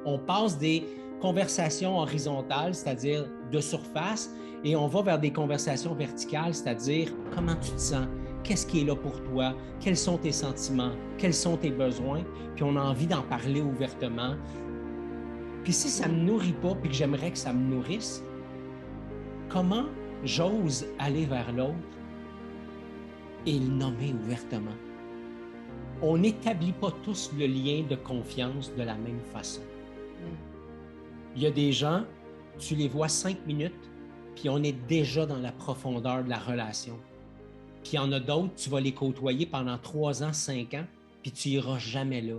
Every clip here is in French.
On passe des conversations horizontales, c'est-à-dire de surface, et on va vers des conversations verticales, c'est-à-dire comment tu te sens, qu'est-ce qui est là pour toi, quels sont tes sentiments, quels sont tes besoins, puis on a envie d'en parler ouvertement. Puis si ça ne me nourrit pas, puis que j'aimerais que ça me nourrisse, comment j'ose aller vers l'autre et le nommer ouvertement? On n'établit pas tous le lien de confiance de la même façon. Il y a des gens, tu les vois 5 minutes, puis on est déjà dans la profondeur de la relation. Puis il y en a d'autres, tu vas les côtoyer pendant 3 ans, 5 ans, puis tu n'iras jamais là.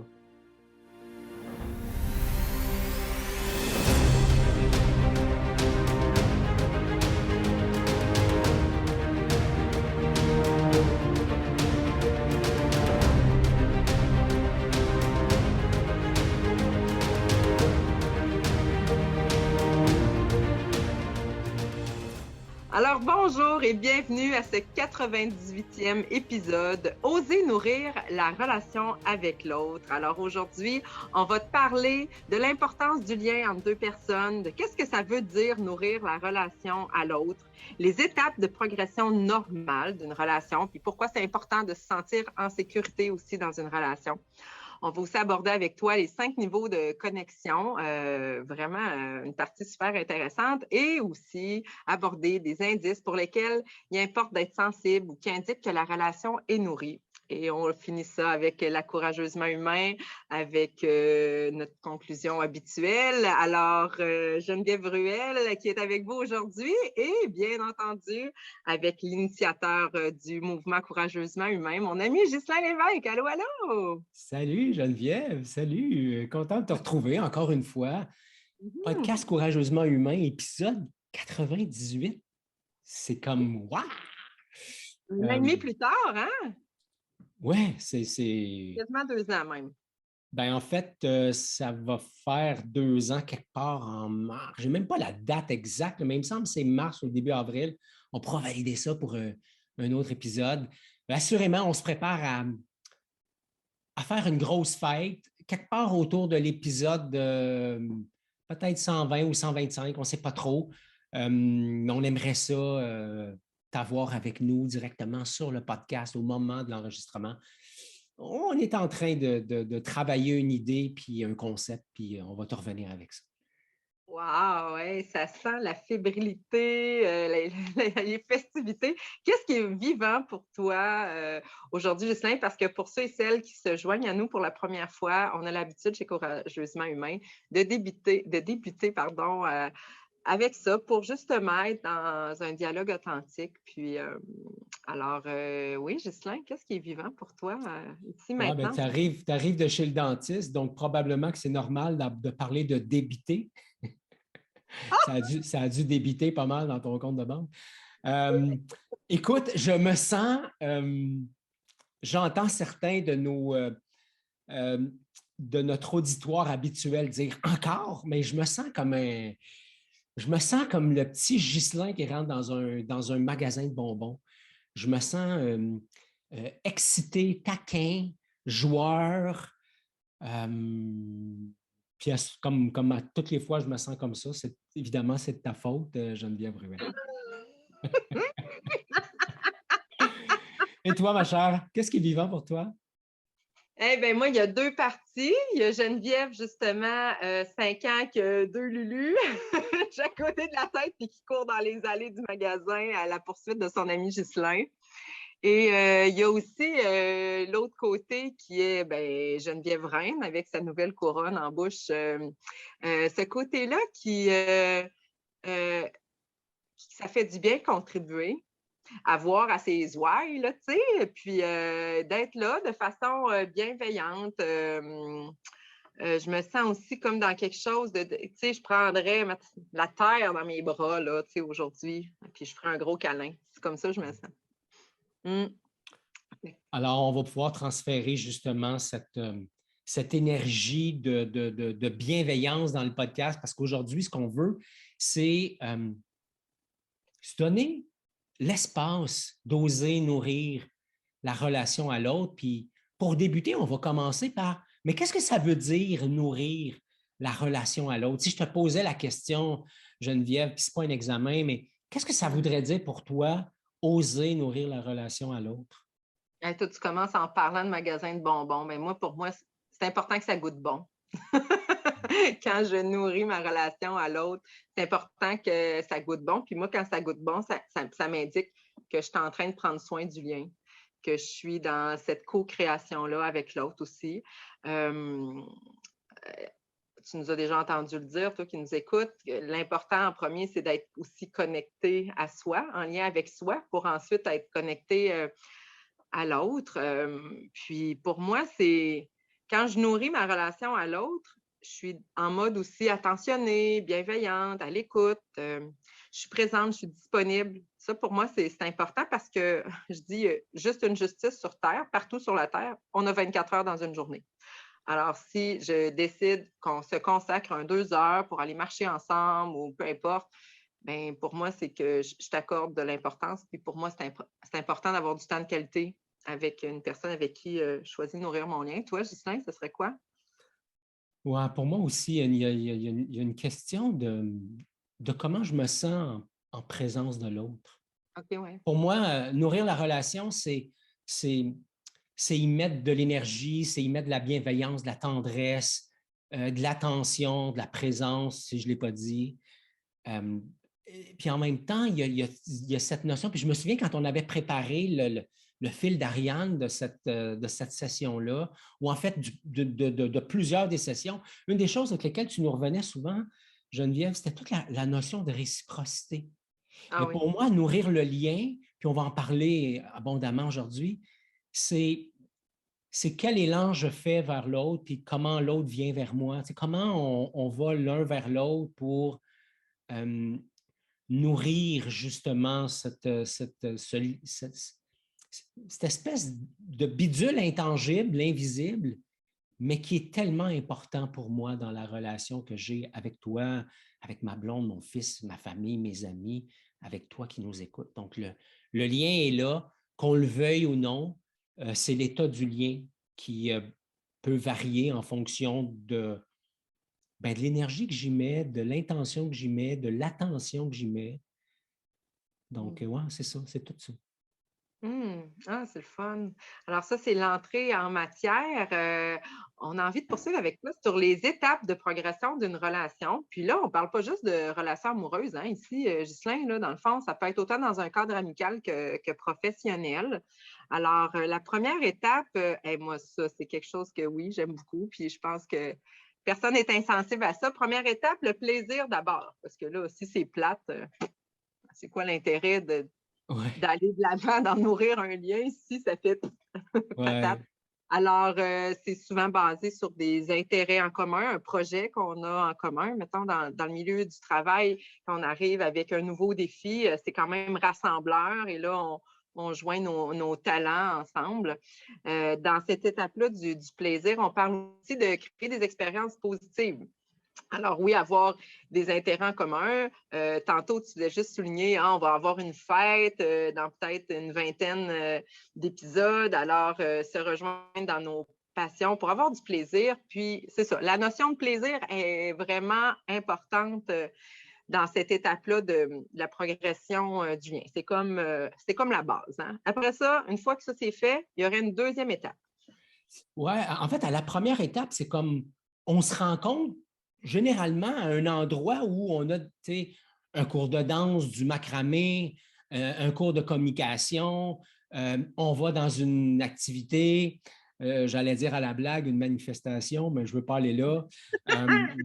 Alors, bonjour et bienvenue à ce 98e épisode « Oser nourrir la relation avec l'autre ». Alors aujourd'hui, on va te parler de l'importance du lien entre deux personnes, de qu'est-ce que ça veut dire nourrir la relation à l'autre, les étapes de progression normale d'une relation, puis pourquoi c'est important de se sentir en sécurité aussi dans une relation. On va aussi aborder avec toi les 5 niveaux de connexion, vraiment une partie super intéressante, et aussi aborder des indices pour lesquels il importe d'être sensible ou qui indiquent que la relation est nourrie. Et on finit ça avec la courageusement humain, avec notre conclusion habituelle. Alors, Geneviève Ruel qui est avec vous aujourd'hui et bien entendu avec l'initiateur du mouvement courageusement humain, mon ami Ghislain Lévesque. Allô, allô! Salut Geneviève, salut, content de te retrouver encore une fois. Podcast Courageusement Humain, épisode 98. C'est comme, waouh! Un an et demi plus tard, hein? Ouais, c'est... Quasiment 2 ans même. Ben, en fait, ça va faire 2 ans quelque part en mars. Je n'ai même pas la date exacte, mais il me semble que c'est mars ou début avril. On pourra valider ça pour un autre épisode. Mais assurément, on se prépare à faire une grosse fête, quelque part autour de l'épisode peut-être 120 ou 125, on ne sait pas trop. Mais on aimerait ça t'avoir avec nous directement sur le podcast au moment de l'enregistrement. On est en train de travailler une idée, puis un concept, puis on va te revenir avec ça. Wow, ouais, ça sent la fébrilité, les festivités. Qu'est-ce qui est vivant pour toi aujourd'hui, Ghislain? Parce que pour ceux et celles qui se joignent à nous pour la première fois, on a l'habitude chez Courageusement Humain de débuter avec ça pour justement être dans un dialogue authentique. Puis, oui, Ghislain, qu'est-ce qui est vivant pour toi ici maintenant? Tu arrives de chez le dentiste, donc probablement que c'est normal de parler de débiter. Ça a dû débiter pas mal dans ton compte de banque. Écoute, je me sens, j'entends certains de notre auditoire habituel dire encore, mais je me sens comme le petit Ghislain qui rentre dans un magasin de bonbons. Je me sens excité, taquin, joueur. Puis comme à toutes les fois, je me sens comme ça. Évidemment, c'est de ta faute, Geneviève Ruel. Et toi, ma chère, qu'est-ce qui est vivant pour toi? Eh bien, moi, il y a 2 parties. Il y a Geneviève, justement, 5 ans, qui a 2 Lulu, chaque côté de la tête, puis qui court dans les allées du magasin à la poursuite de son ami Ghislain. Et il y a aussi l'autre côté qui est Geneviève Reine avec sa nouvelle couronne en bouche. Ce côté-là ça fait du bien contribuer à voir à ses ouailles, là, tu sais, puis d'être là de façon bienveillante. Je me sens aussi comme dans quelque chose tu sais, je prendrais la terre dans mes bras, là, tu sais, aujourd'hui, puis je ferais un gros câlin. C'est comme ça que je me sens. Alors, on va pouvoir transférer justement cette énergie de bienveillance dans le podcast parce qu'aujourd'hui, ce qu'on veut, c'est se donner l'espace d'oser nourrir la relation à l'autre. Puis, pour débuter, on va commencer par, mais qu'est-ce que ça veut dire nourrir la relation à l'autre? Si je te posais la question, Geneviève, puis ce n'est pas un examen, mais qu'est-ce que ça voudrait dire pour toi, oser nourrir la relation à l'autre? Hey, toi, tu commences en parlant de magasin de bonbons. Mais moi, pour moi, c'est important que ça goûte bon. Quand je nourris ma relation à l'autre, c'est important que ça goûte bon. Puis moi, quand ça goûte bon, ça m'indique que je suis en train de prendre soin du lien, que je suis dans cette co-création-là avec l'autre aussi. Euh, Tu nous as déjà entendu le dire, toi qui nous écoutes, l'important en premier, c'est d'être aussi connecté à soi, en lien avec soi, pour ensuite être connecté à l'autre. Puis pour moi, c'est quand je nourris ma relation à l'autre, je suis en mode aussi attentionnée, bienveillante, à l'écoute. Je suis présente, je suis disponible. Ça, pour moi, c'est important parce que je dis juste une justice sur Terre, partout sur la Terre, on a 24 heures dans une journée. Alors, si je décide qu'on se consacre 2 heures pour aller marcher ensemble ou peu importe, bien, pour moi, c'est que je t'accorde de l'importance. Puis pour moi, c'est important d'avoir du temps de qualité avec une personne avec qui je choisis de nourrir mon lien. Toi, Ghislain, ce serait quoi? Ouais, pour moi aussi, il y a une question de comment je me sens en présence de l'autre. OK, oui. Pour moi, nourrir la relation, c'est y mettre de l'énergie, c'est y mettre de la bienveillance, de la tendresse, de l'attention, de la présence, si je ne l'ai pas dit. Euh, puis en même temps, il y a cette notion, puis je me souviens quand on avait préparé le fil d'Ariane de cette session-là, ou en fait de plusieurs des sessions, une des choses avec lesquelles tu nous revenais souvent, Geneviève, c'était toute la notion de réciprocité. Ah Et oui. pour moi, nourrir le lien, puis on va en parler abondamment aujourd'hui, c'est quel élan je fais vers l'autre, puis comment l'autre vient vers moi. C'est comment on va l'un vers l'autre pour euh, nourrir justement cette espèce de bidule intangible, invisible, mais qui est tellement important pour moi dans la relation que j'ai avec toi, avec ma blonde, mon fils, ma famille, mes amis, avec toi qui nous écoutes. Donc, le lien est là, qu'on le veuille ou non, c'est l'état du lien qui peut varier en fonction de l'énergie que j'y mets, de l'intention que j'y mets, de l'attention que j'y mets. Donc, ouais, c'est ça, c'est tout ça. Ah, c'est le fun. Alors ça, c'est l'entrée en matière. On a envie de poursuivre avec toi sur les étapes de progression d'une relation. Puis là, on ne parle pas juste de relation amoureuse. Hein. Ici, Ghislain, là, dans le fond, ça peut être autant dans un cadre amical que professionnel. Alors, la première étape, moi, ça, c'est quelque chose que oui, j'aime beaucoup. Puis je pense que personne n'est insensible à ça. Première étape, le plaisir d'abord. Parce que là, si c'est plate, c'est quoi l'intérêt Ouais, d'aller de l'avant, d'en nourrir un lien si ça fait patate. ouais. Alors, c'est souvent basé sur des intérêts en commun, un projet qu'on a en commun. Mettons, dans le milieu du travail, quand on arrive avec un nouveau défi, c'est quand même rassembleur et là, on joint nos talents ensemble. Dans cette étape-là du plaisir, on parle aussi de créer des expériences positives. Alors oui, avoir des intérêts en commun. Tantôt, tu voulais juste souligner, on va avoir une fête dans peut-être une vingtaine d'épisodes. Alors, se rejoindre dans nos passions pour avoir du plaisir. Puis, c'est ça, la notion de plaisir est vraiment importante dans cette étape-là de la progression du lien. C'est comme la base. Hein? Après ça, une fois que ça c'est fait, il y aurait une deuxième étape. Ouais, en fait, à la première étape, c'est comme on se rencontre généralement à un endroit où on a un cours de danse, du macramé, un cours de communication, on va dans une activité, j'allais dire à la blague, une manifestation, mais je ne veux pas aller là.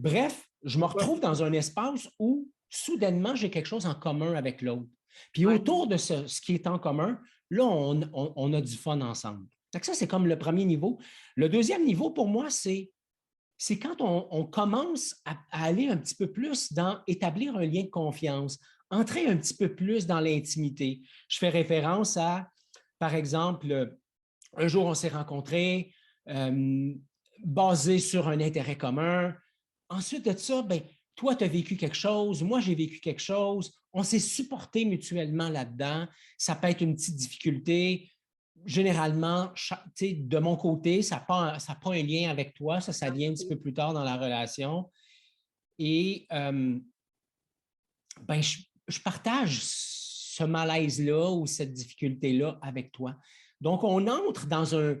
Bref, je me retrouve dans un espace où soudainement, j'ai quelque chose en commun avec l'autre. Puis Ouais. autour de ce qui est en commun, là, on a du fun ensemble. Donc ça, c'est comme le premier niveau. Le deuxième niveau, pour moi, c'est quand on commence à aller un petit peu plus dans établir un lien de confiance, entrer un petit peu plus dans l'intimité. Je fais référence à, par exemple, un jour, on s'est rencontrés, basé sur un intérêt commun. Ensuite de ça, ben, toi, tu as vécu quelque chose, moi, j'ai vécu quelque chose. On s'est supporté mutuellement là-dedans. Ça peut être une petite difficulté. Généralement, de mon côté, ça n'a pas un lien avec toi. Ça vient un petit peu plus tard dans la relation. Et ben, je partage ce malaise-là ou cette difficulté-là avec toi. Donc, on entre dans un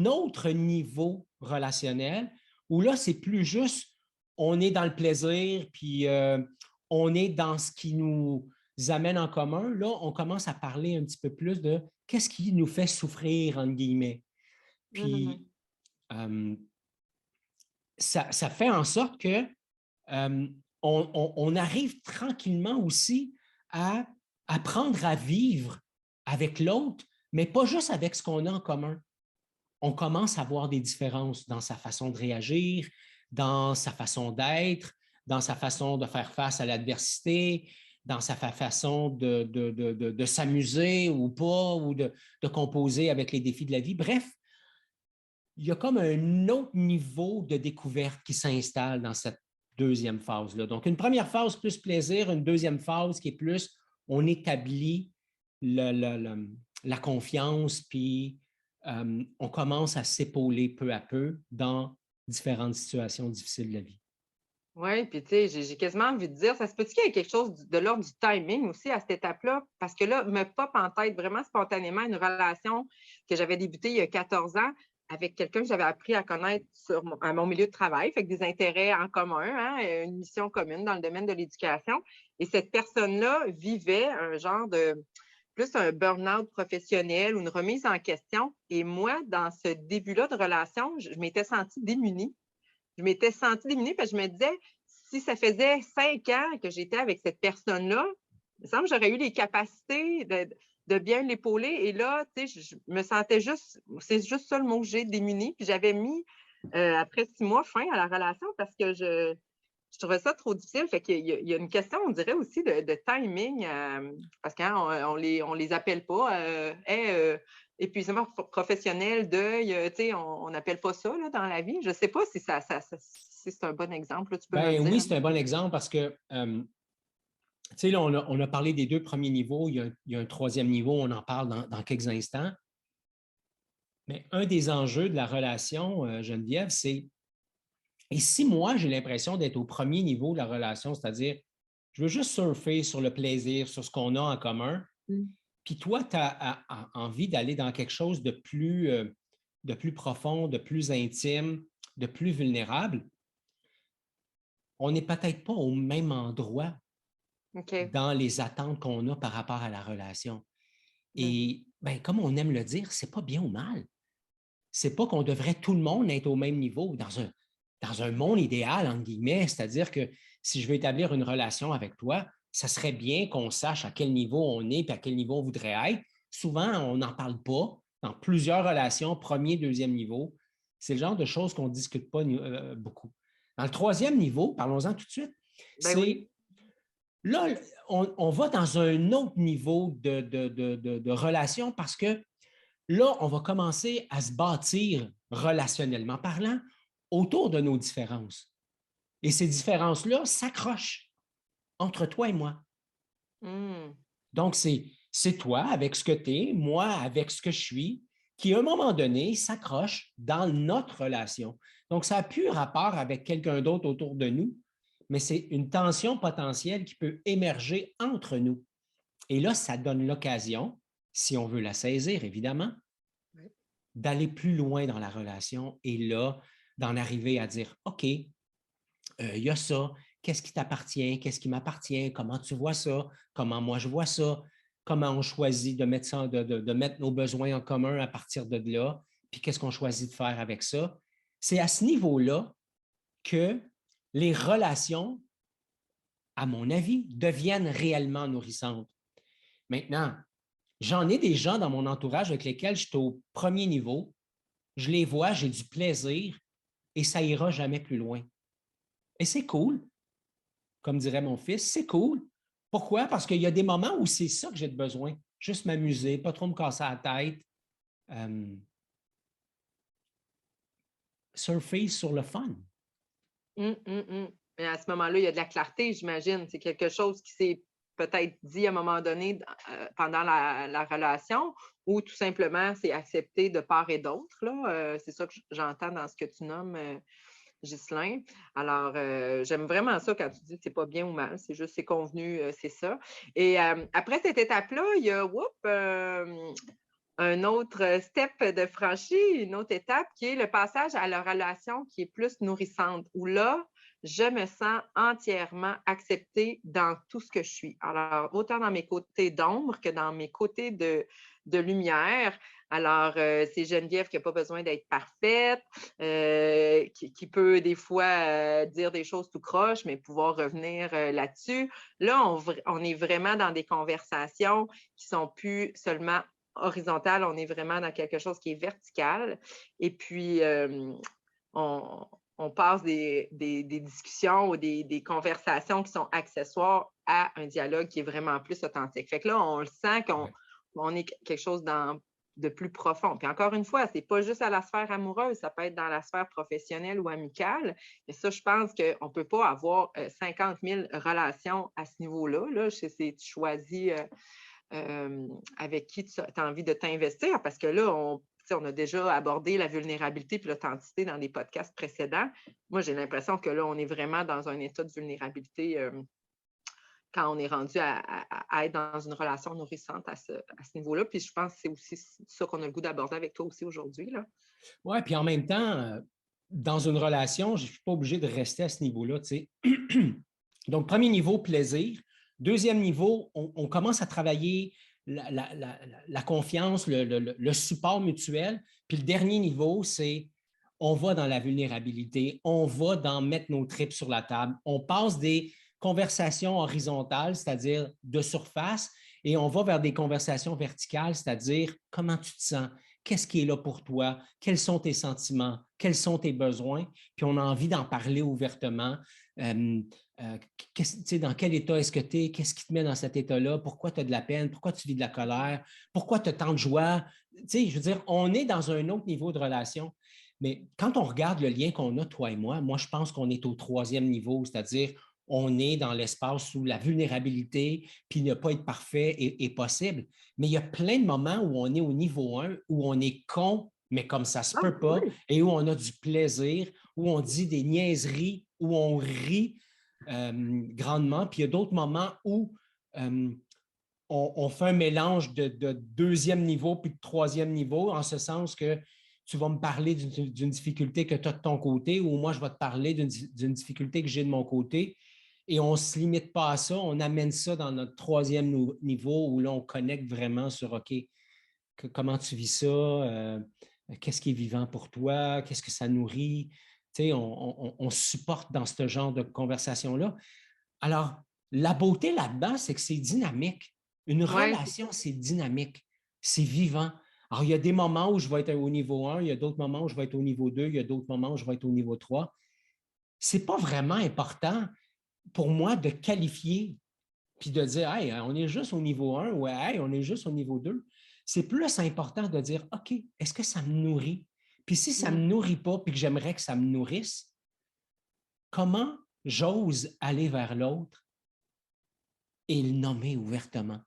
autre niveau relationnel où là, c'est plus juste on est dans le plaisir, puis on est dans ce qui nous amène en commun. Là, on commence à parler un petit peu plus de qu'est-ce qui nous fait souffrir, entre guillemets. Mhm. Puis, ça fait en sorte que on arrive tranquillement aussi à apprendre à vivre avec l'autre, mais pas juste avec ce qu'on a en commun. On commence à voir des différences dans sa façon de réagir, dans sa façon d'être, dans sa façon de faire face à l'adversité, dans sa façon de s'amuser ou pas, ou de composer avec les défis de la vie. Bref, il y a comme un autre niveau de découverte qui s'installe dans cette deuxième phase-là. Donc, une première phase plus plaisir, une deuxième phase qui est plus on établit la confiance, puis on commence à s'épauler peu à peu dans différentes situations difficiles de la vie. Oui, puis tu sais, j'ai quasiment envie de dire, ça se peut-tu qu'il y ait quelque chose de l'ordre du timing aussi à cette étape-là? Parce que là, me pop en tête vraiment spontanément une relation que j'avais débutée il y a 14 ans avec quelqu'un que j'avais appris à connaître à mon milieu de travail, fait que des intérêts en commun, hein, une mission commune dans le domaine de l'éducation. Et cette personne-là vivait un genre de plus un burn-out professionnel ou une remise en question. Et moi, dans ce début-là de relation, je m'étais sentie démunie. Je m'étais sentie démunie parce que je me disais, si ça faisait 5 ans que j'étais avec cette personne-là, il me semble que j'aurais eu les capacités de bien l'épauler. Et là, tu sais, je me sentais juste, c'est juste ça le mot que j'ai, démunie. Puis j'avais mis, après 6 mois, fin à la relation parce que je trouvais ça trop difficile. Fait qu'il y a une question, on dirait aussi, de timing, parce qu'on les appelle pas. Épuisement professionnel, deuil, tu sais, on n'appelle pas ça là, dans la vie. Je ne sais pas si si c'est un bon exemple, là, tu peux me le Ben dire. oui, c'est un bon exemple parce que, tu sais, là, on a parlé des deux premiers niveaux. Il y a un troisième niveau, on en parle dans quelques instants. Mais un des enjeux de la relation, Geneviève, c'est et si moi, j'ai l'impression d'être au premier niveau de la relation, c'est-à-dire, je veux juste surfer sur le plaisir, sur ce qu'on a en commun, puis toi, tu as envie d'aller dans quelque chose de plus profond, de plus intime, de plus vulnérable, on n'est peut-être pas au même endroit OK. dans les attentes qu'on a par rapport à la relation. Mhm. Et ben, comme on aime le dire, c'est pas bien ou mal. C'est pas qu'on devrait tout le monde être au même niveau dans un monde idéal, entre guillemets, c'est-à-dire que si je veux établir une relation avec toi, ça serait bien qu'on sache à quel niveau on est et à quel niveau on voudrait être. Souvent, on n'en parle pas dans plusieurs relations, premier, deuxième niveau. C'est le genre de choses qu'on ne discute pas beaucoup. Dans le troisième niveau, parlons-en tout de suite, Ben oui. c'est là, on va dans un autre niveau de relation parce que là, on va commencer à se bâtir relationnellement parlant autour de nos différences. Et ces différences-là s'accrochent entre toi et moi. Mm. Donc, c'est toi avec ce que tu es, moi avec ce que je suis, qui, à un moment donné, s'accroche dans notre relation. Donc, ça n'a plus rapport avec quelqu'un d'autre autour de nous, mais c'est une tension potentielle qui peut émerger entre nous. Et là, ça donne l'occasion, si on veut la saisir, évidemment, Ouais. d'aller plus loin dans la relation et là, d'en arriver à dire, OK, il y a ça, qu'est-ce qui t'appartient, qu'est-ce qui m'appartient, comment tu vois ça, comment moi je vois ça, comment on choisit de mettre, ça, de mettre nos besoins en commun à partir de là, puis qu'est-ce qu'on choisit de faire avec ça. C'est à ce niveau-là que les relations, à mon avis, deviennent réellement nourrissantes. Maintenant, j'en ai des gens dans mon entourage avec lesquels je suis au premier niveau, je les vois, j'ai du plaisir et ça ira jamais plus loin. Et c'est cool, comme dirait mon fils, c'est cool. Pourquoi? Parce qu'il y a des moments où c'est ça que j'ai besoin. Juste m'amuser, pas trop me casser la tête, euh, surfer sur le fun. Mais à ce moment-là, il y a de la clarté, j'imagine. C'est quelque chose qui s'est peut-être dit à un moment donné pendant la relation ou tout simplement c'est accepté de part et d'autre. Là. C'est ça que j'entends dans ce que tu nommes. Ghislain. Alors, j'aime vraiment ça quand tu dis que c'est pas bien ou mal, c'est juste c'est convenu, c'est ça. Et après cette étape-là, il y a un autre step de franchi, une autre étape qui est le passage à la relation qui est plus nourrissante, où là, je me sens entièrement acceptée dans tout ce que je suis. Alors, autant dans mes côtés d'ombre que dans mes côtés de lumière. Alors, c'est Geneviève qui n'a pas besoin d'être parfaite, qui peut des fois dire des choses tout croche, mais pouvoir revenir là-dessus. Là, on est vraiment dans des conversations qui sont plus seulement horizontales, on est vraiment dans quelque chose qui est vertical. Et puis, on passe des discussions ou des conversations qui sont accessoires à un dialogue qui est vraiment plus authentique. Fait que là, on le sent qu'on est quelque chose de plus profond. Puis encore une fois, c'est pas juste à la sphère amoureuse, ça peut être dans la sphère professionnelle ou amicale. Et ça, je pense qu'on ne peut pas avoir 50 000 relations à ce niveau-là. Là. Tu choisis avec qui tu as envie de t'investir parce que là, on a déjà abordé la vulnérabilité et l'authenticité dans des podcasts précédents. Moi, j'ai l'impression que là, on est vraiment dans un état de vulnérabilité quand on est rendu à être dans une relation nourrissante à ce niveau-là. Puis je pense que c'est aussi ça qu'on a le goût d'aborder avec toi aussi aujourd'hui. Oui, puis en même temps, dans une relation, je ne suis pas obligé de rester à ce niveau-là. Tu sais. Donc, premier niveau, plaisir. Deuxième niveau, on commence à travailler la confiance, le support mutuel. Puis le dernier niveau, c'est on va dans la vulnérabilité, on va dans mettre nos tripes sur la table, on passe des conversations horizontales, c'est-à-dire de surface, et on va vers des conversations verticales, c'est-à-dire comment tu te sens, qu'est-ce qui est là pour toi, quels sont tes sentiments, quels sont tes besoins, puis on a envie d'en parler ouvertement. Dans quel état est-ce que tu es, qu'est-ce qui te met dans cet état-là, pourquoi tu as de la peine, pourquoi tu vis de la colère, pourquoi tu as tant de joie. Je veux dire, on est dans un autre niveau de relation. Mais quand on regarde le lien qu'on a, toi et moi, je pense qu'on est au troisième niveau, c'est-à-dire on est dans l'espace où la vulnérabilité, puis ne pas être parfait est possible. Mais il y a plein de moments où on est au niveau 1, où on est con, mais comme ça ne se peut pas, et où on a du plaisir, où on dit des niaiseries, où on rit grandement. Puis il y a d'autres moments où on fait un mélange de deuxième niveau puis de troisième niveau, en ce sens que tu vas me parler d'une difficulté que tu as de ton côté, ou moi, je vais te parler d'une difficulté que j'ai de mon côté. Et on ne se limite pas à ça, on amène ça dans notre troisième niveau où là, on connecte vraiment sur OK, comment tu vis ça, qu'est-ce qui est vivant pour toi, qu'est-ce que ça nourrit. Tu sais, on supporte dans ce genre de conversation-là. Alors, la beauté là-dedans, c'est que c'est dynamique. Une relation, c'est dynamique, c'est vivant. Alors, il y a des moments où je vais être au niveau 1, il y a d'autres moments où je vais être au niveau 2, il y a d'autres moments où je vais être au niveau 3. Ce n'est pas vraiment important pour moi de qualifier puis de dire, hey, on est juste au niveau 1 ou hey, on est juste au niveau 2. C'est plus important de dire, OK, est-ce que ça me nourrit? Puis si ça ne me nourrit pas puis que j'aimerais que ça me nourrisse, comment j'ose aller vers l'autre et le nommer ouvertement?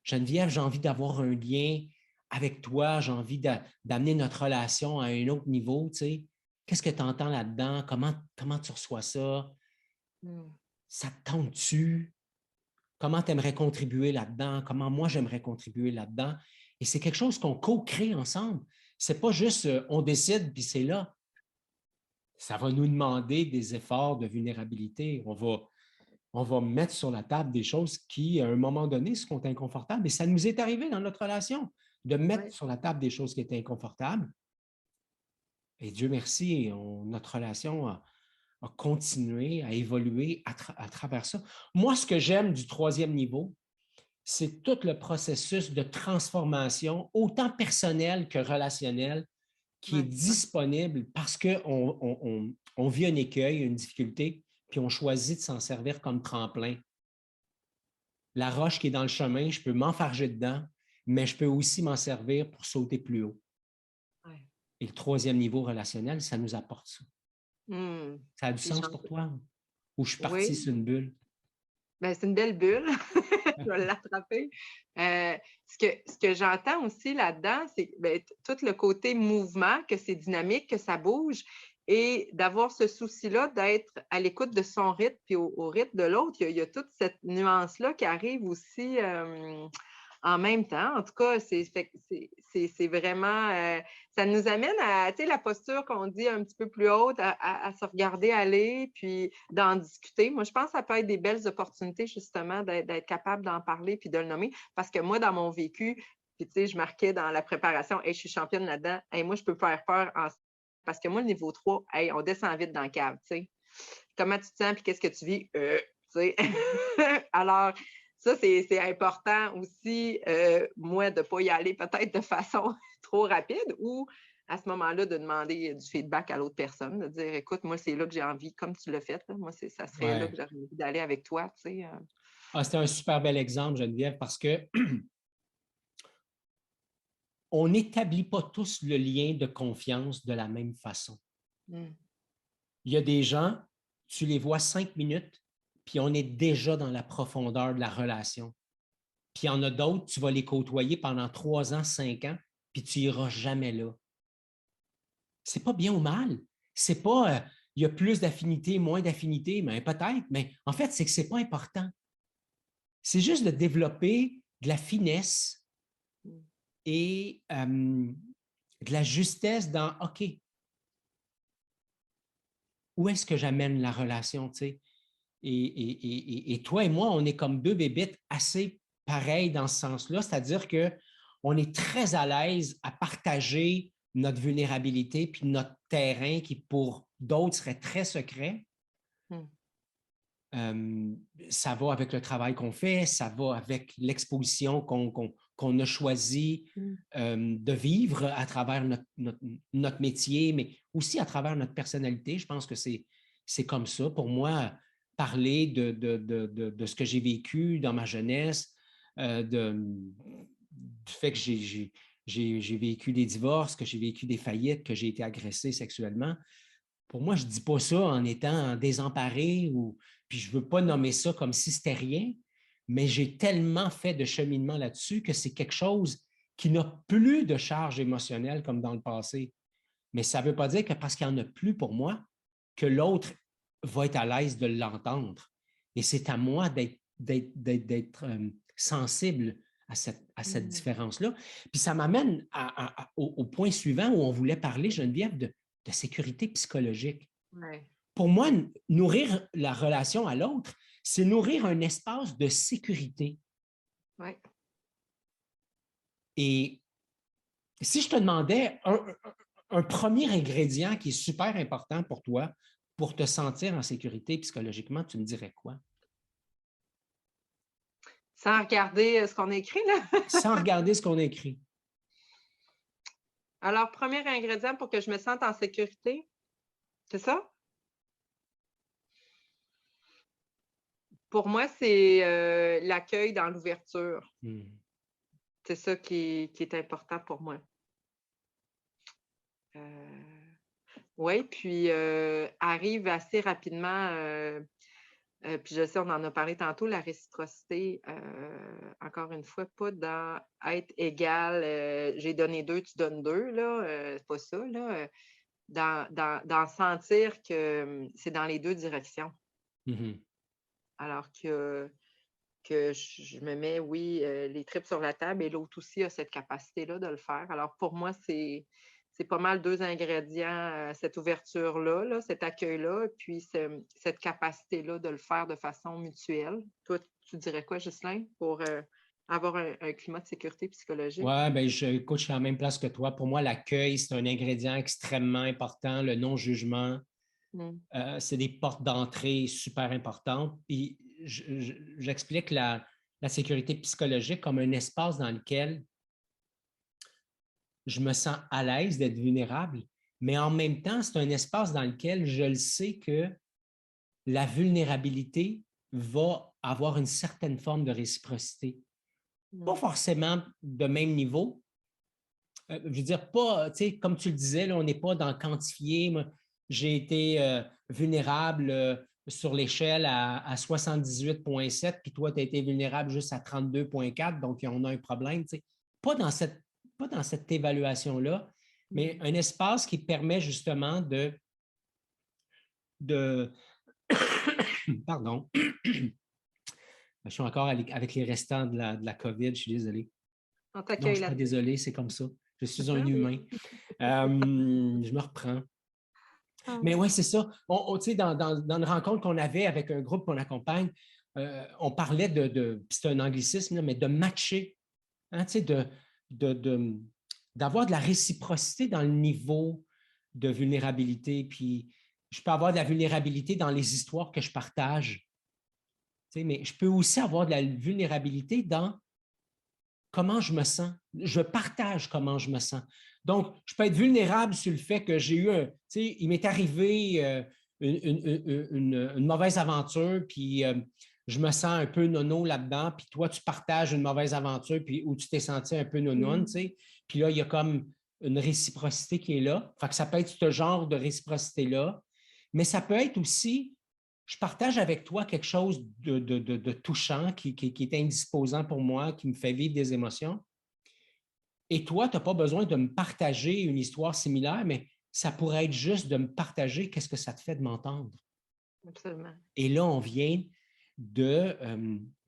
Geneviève, j'ai envie d'avoir un lien avec toi, j'ai envie d'amener notre relation à un autre niveau. Tu sais. Qu'est-ce que tu entends là-dedans? Comment tu reçois ça? Ça te tente-tu? Comment tu aimerais contribuer là-dedans? Comment moi, j'aimerais contribuer là-dedans? Et c'est quelque chose qu'on co-crée ensemble. Ce n'est pas juste on décide puis c'est là. Ça va nous demander des efforts de vulnérabilité. On va mettre sur la table des choses qui, à un moment donné, seront inconfortables. Et ça nous est arrivé dans notre relation de mettre sur la table des choses qui étaient inconfortables. Et Dieu merci, notre relation a continué à évoluer à travers ça. Moi, ce que j'aime du troisième niveau, c'est tout le processus de transformation, autant personnel que relationnel, qui est disponible parce qu'on vit un écueil, une difficulté, puis on choisit de s'en servir comme tremplin. La roche qui est dans le chemin, je peux m'enfarger dedans, mais je peux aussi m'en servir pour sauter plus haut. Ouais. Et le troisième niveau relationnel, ça nous apporte ça. Ça a du sens pour toi? Ou je suis partie sur une bulle? Bien, c'est une belle bulle. Je vais l'attraper. Ce que j'entends aussi là-dedans, c'est tout le côté mouvement, que c'est dynamique, que ça bouge. et d'avoir ce souci-là d'être à l'écoute de son rythme puis au rythme de l'autre. Il y a toute cette nuance-là qui arrive aussi en même temps. En tout cas, c'est vraiment, ça nous amène à, tu sais, la posture qu'on dit un petit peu plus haute, à se regarder aller, puis d'en discuter. Moi, je pense que ça peut être des belles opportunités, justement, d'être capable d'en parler puis de le nommer. Parce que moi, dans mon vécu, puis tu sais, je marquais dans la préparation, hey, je suis championne là-dedans, hey, moi, je peux faire peur parce que moi, le niveau 3, hey, on descend vite dans le cave, tu sais. Comment tu te sens, puis qu'est-ce que tu vis? Tu sais. Alors, ça, c'est important aussi, moi, de ne pas y aller peut-être de façon trop rapide ou à ce moment-là, de demander du feedback à l'autre personne, de dire, écoute, moi, c'est là que j'ai envie, comme tu l'as fait, là, moi, ça serait là Ouais. que j'aurais envie d'aller avec toi, tu sais. Ah, c'était un super bel exemple, Geneviève, parce que on n'établit pas tous le lien de confiance de la même façon. Mm. Il y a des gens, tu les vois 5 minutes, puis on est déjà dans la profondeur de la relation. Puis il y en a d'autres, tu vas les côtoyer pendant 3 ans, 5 ans, puis tu n'iras jamais là. C'est pas bien ou mal. C'est pas, il y a plus d'affinité, moins d'affinité, mais peut-être, mais en fait, c'est que c'est pas important. C'est juste de développer de la finesse et de la justesse dans OK, où est-ce que j'amène la relation, tu sais? Et toi et moi, on est comme deux bébites assez pareils dans ce sens-là, c'est-à-dire qu'on est très à l'aise à partager notre vulnérabilité puis notre terrain qui, pour d'autres, serait très secret. Ça va avec le travail qu'on fait, ça va avec l'exposition qu'on a choisi de vivre à travers notre métier, mais aussi à travers notre personnalité. Je pense que c'est comme ça. Pour moi, parler de ce que j'ai vécu dans ma jeunesse, du fait que j'ai vécu des divorces, que j'ai vécu des faillites, que j'ai été agressé sexuellement. Pour moi, je ne dis pas ça en étant désemparé puis je ne veux pas nommer ça comme si c'était rien, mais j'ai tellement fait de cheminement là-dessus que c'est quelque chose qui n'a plus de charge émotionnelle comme dans le passé. Mais ça ne veut pas dire que parce qu'il n'y en a plus pour moi, que l'autre va être à l'aise de l'entendre. Et c'est à moi d'être sensible à cette différence-là. Puis ça m'amène au point suivant où on voulait parler, Geneviève, de sécurité psychologique. Ouais. Pour moi, nourrir la relation à l'autre, c'est nourrir un espace de sécurité. Ouais. Et si je te demandais un premier ingrédient qui est super important pour toi pour te sentir en sécurité psychologiquement, tu me dirais quoi? Sans regarder ce qu'on a écrit, là. Sans regarder ce qu'on a écrit. Alors, premier ingrédient pour que je me sente en sécurité, c'est ça? Pour moi, c'est l'accueil dans l'ouverture. C'est ça qui est important pour moi. Oui, puis arrive assez rapidement, puis je sais, on en a parlé tantôt, la réciprocité, encore une fois, pas dans être égal, j'ai donné 2, tu donnes 2, là, c'est pas ça, là. Dans sentir que c'est dans les 2 directions. Alors que je me mets, oui, les tripes sur la table et l'autre aussi a cette capacité-là de le faire. Alors pour moi, c'est pas mal 2 ingrédients, cette ouverture-là, là, cet accueil-là, puis cette capacité-là de le faire de façon mutuelle. Toi, tu dirais quoi, Ghislain, pour avoir un climat de sécurité psychologique? Oui, bien, écoute, je suis à la même place que toi. Pour moi, l'accueil, c'est un ingrédient extrêmement important, le non-jugement. C'est des portes d'entrée super importantes. Puis j'explique la sécurité psychologique comme un espace dans lequel je me sens à l'aise d'être vulnérable, mais en même temps, c'est un espace dans lequel je le sais que la vulnérabilité va avoir une certaine forme de réciprocité. Pas forcément de même niveau. Je veux dire, pas, tu sais, comme tu le disais, là, on n'est pas dans quantifier. Moi, j'ai été vulnérable sur l'échelle à 78,7, puis toi, tu as été vulnérable juste à 32,4, donc on a un problème. Tu sais. Pas dans cette évaluation-là, mais un espace qui permet justement de de... Pardon. Je suis encore avec les restants de la COVID, je suis désolé. On Non, je t'accueille ne suis pas là-dessus. désolé, c'est comme ça. Je suis un humain. Je me reprends. Mais oui, c'est ça. Tu sais, dans une rencontre qu'on avait avec un groupe qu'on accompagne, on parlait c'est un anglicisme, là, mais de matcher, hein, tu sais, d'avoir de la réciprocité dans le niveau de vulnérabilité. Puis, je peux avoir de la vulnérabilité dans les histoires que je partage, tu sais, mais je peux aussi avoir de la vulnérabilité dans comment je me sens. Je partage comment je me sens. Donc, je peux être vulnérable sur le fait que j'ai eu tu sais, il m'est arrivé une mauvaise aventure, puis je me sens un peu nono là-dedans, puis toi, tu partages une mauvaise aventure, puis où tu t'es senti un peu nonoune, tu sais. Puis là, il y a comme une réciprocité qui est là. Fait que ça peut être ce genre de réciprocité-là, mais ça peut être aussi je partage avec toi quelque chose de touchant qui est indisposant pour moi, qui me fait vivre des émotions. Et toi, tu n'as pas besoin de me partager une histoire similaire, mais ça pourrait être juste de me partager qu'est-ce que ça te fait de m'entendre. Absolument. Et là, on vient de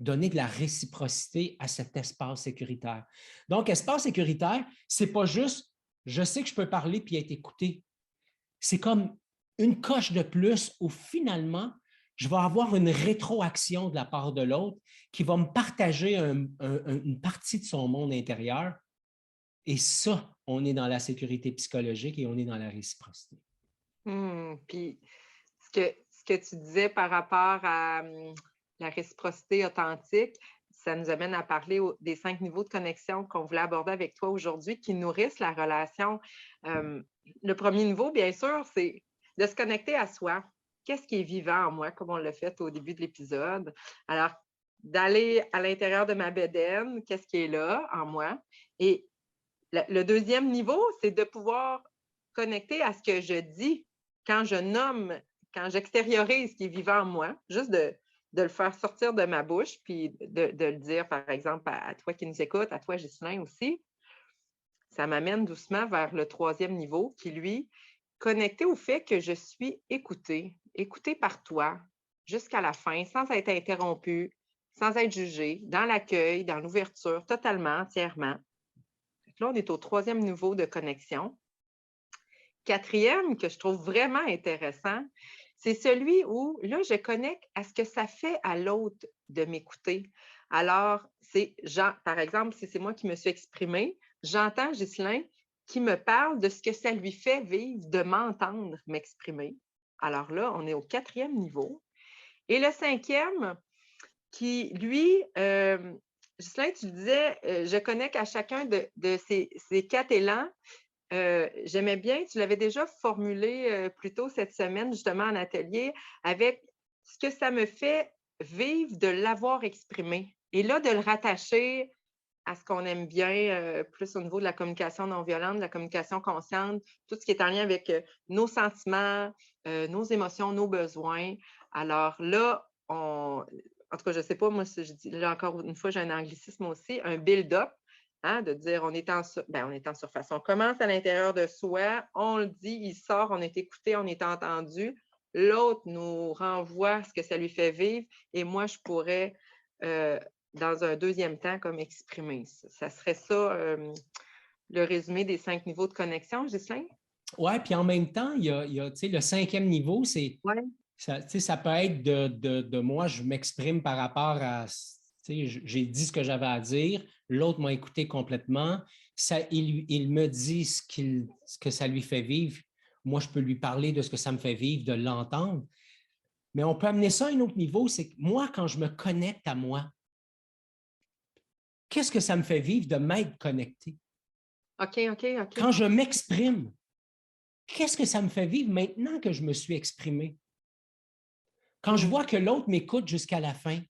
donner de la réciprocité à cet espace sécuritaire. Donc, espace sécuritaire, ce n'est pas juste je sais que je peux parler puis être écouté. C'est comme une coche de plus où finalement, je vais avoir une rétroaction de la part de l'autre qui va me partager une partie de son monde intérieur. Et ça, on est dans la sécurité psychologique et on est dans la réciprocité. Puis, ce que tu disais par rapport à la réciprocité authentique, ça nous amène à parler des 5 niveaux de connexion qu'on voulait aborder avec toi aujourd'hui qui nourrissent la relation. Le premier niveau, bien sûr, c'est de se connecter à soi. Qu'est-ce qui est vivant en moi, comme on l'a fait au début de l'épisode? Alors, d'aller à l'intérieur de ma bedaine, qu'est-ce qui est là en moi? Et le deuxième niveau, c'est de pouvoir connecter à ce que je dis quand je nomme, quand j'extériorise ce qui est vivant en moi, juste de le faire sortir de ma bouche, puis de le dire, par exemple, à toi qui nous écoutes, à toi, Ghislain aussi. Ça m'amène doucement vers le troisième niveau qui, lui, connecté au fait que je suis écoutée par toi jusqu'à la fin, sans être interrompue, sans être jugée, dans l'accueil, dans l'ouverture, totalement, entièrement. Là, on est au troisième niveau de connexion. Quatrième, que je trouve vraiment intéressant, c'est celui où, là, je connecte à ce que ça fait à l'autre de m'écouter. Alors, par exemple, si c'est moi qui me suis exprimée, j'entends Ghislain qui me parle de ce que ça lui fait vivre de m'entendre m'exprimer. Alors là, on est au quatrième niveau. Et le cinquième, qui, lui, Ghislain, tu disais, je connecte à chacun de ces 4 élans. J'aimais bien, tu l'avais déjà formulé plus tôt cette semaine, justement en atelier, avec ce que ça me fait vivre de l'avoir exprimé. Et là, de le rattacher à ce qu'on aime bien, plus au niveau de la communication non violente, de la communication consciente, tout ce qui est en lien avec nos sentiments, nos émotions, nos besoins. Alors là, en tout cas, je ne sais pas, moi, je dis, là encore une fois, j'ai un anglicisme aussi, un build-up. Hein, de dire on est en surface. On commence à l'intérieur de soi, on le dit, il sort, on est écouté, on est entendu. L'autre nous renvoie ce que ça lui fait vivre et moi, je pourrais, dans un deuxième temps, comme exprimer. Ça serait ça, le résumé des 5 niveaux de connexion, Ghislain? Oui, puis en même temps, il y a le cinquième niveau, c'est ça peut être de moi, je m'exprime par rapport à j'ai dit ce que j'avais à dire, l'autre m'a écouté complètement, il me dit ce que ça lui fait vivre. Moi, je peux lui parler de ce que ça me fait vivre, de l'entendre. Mais on peut amener ça à un autre niveau, c'est que moi, quand je me connecte à moi, qu'est-ce que ça me fait vivre de m'être connecté? OK. Quand je m'exprime, qu'est-ce que ça me fait vivre maintenant que je me suis exprimé? Quand je vois que l'autre m'écoute jusqu'à la fin,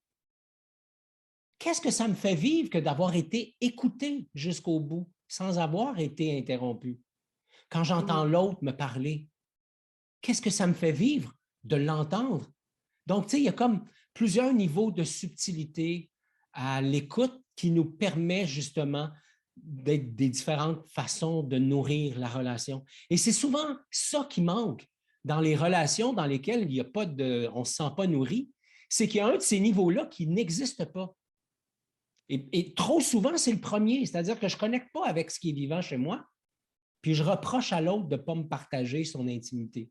qu'est-ce que ça me fait vivre que d'avoir été écouté jusqu'au bout sans avoir été interrompu? Quand j'entends l'autre me parler, qu'est-ce que ça me fait vivre de l'entendre? Donc, tu sais, il y a comme plusieurs niveaux de subtilité à l'écoute qui nous permet justement d'être des différentes façons de nourrir la relation. Et c'est souvent ça qui manque. dans les relations dans lesquelles il y a pas on ne se sent pas nourri, c'est qu'il y a un de ces niveaux-là qui n'existe pas. Et trop souvent, c'est le premier, c'est-à-dire que je ne connecte pas avec ce qui est vivant chez moi, puis je reproche à l'autre de ne pas me partager son intimité.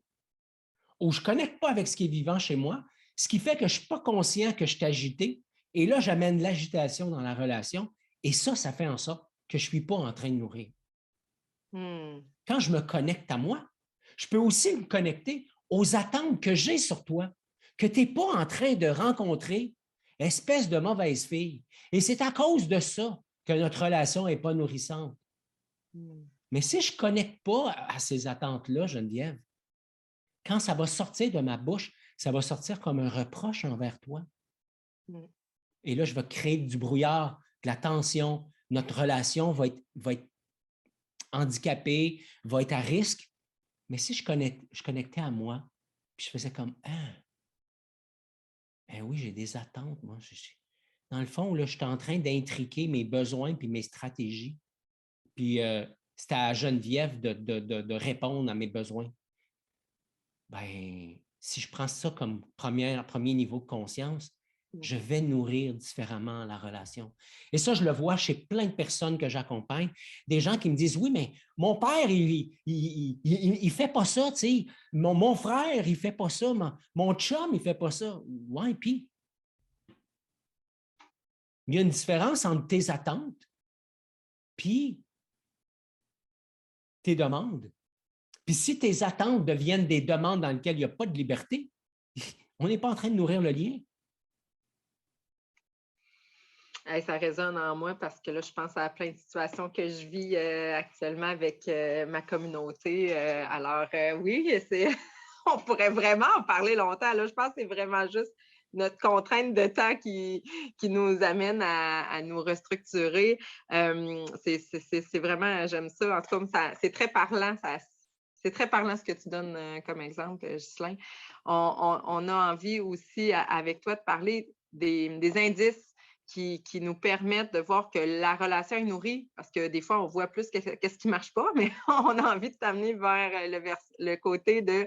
Ou je ne connecte pas avec ce qui est vivant chez moi, ce qui fait que je ne suis pas conscient que je suis agité, et là, j'amène l'agitation dans la relation, et ça fait en sorte que je ne suis pas en train de nourrir. Quand je me connecte à moi, je peux aussi me connecter aux attentes que j'ai sur toi, que tu n'es pas en train de rencontrer, espèce de mauvaise fille. Et c'est à cause de ça que notre relation n'est pas nourrissante. Mais si je ne connecte pas à ces attentes-là, Geneviève, quand ça va sortir de ma bouche, ça va sortir comme un reproche envers toi. Et là, je vais créer du brouillard, de la tension. Notre relation va être handicapée, va être à risque. Mais si je connectais à moi, puis je faisais comme « Ah, ben oui, j'ai des attentes, moi. » Dans le fond, là, je suis en train d'intriquer mes besoins puis mes stratégies. Puis c'était à Geneviève de répondre à mes besoins. Ben, si je prends ça comme premier niveau de conscience, je vais nourrir différemment la relation. Et ça, je le vois chez plein de personnes que j'accompagne, des gens qui me disent « Oui, mais mon père, il fait pas ça, tu sais. Mon frère, il fait pas ça. Mon chum, il fait pas ça. » Ouais, puis il y a une différence entre tes attentes puis tes demandes. Puis si tes attentes deviennent des demandes dans lesquelles il n'y a pas de liberté, on n'est pas en train de nourrir le lien. Hey, ça résonne en moi parce que là, je pense à plein de situations que je vis actuellement avec ma communauté. Alors, oui, on pourrait vraiment en parler longtemps. Là, je pense que c'est vraiment juste notre contrainte de temps qui nous amène à nous restructurer. C'est vraiment, j'aime ça. En tout cas, c'est très parlant. C'est très parlant ce que tu donnes comme exemple, Ghislain. On a envie aussi, avec toi, de parler des indices qui nous permettent de voir que la relation est nourrie, parce que des fois, on voit plus qu'est-ce qui ne marche pas, mais on a envie de t'amener vers le côté de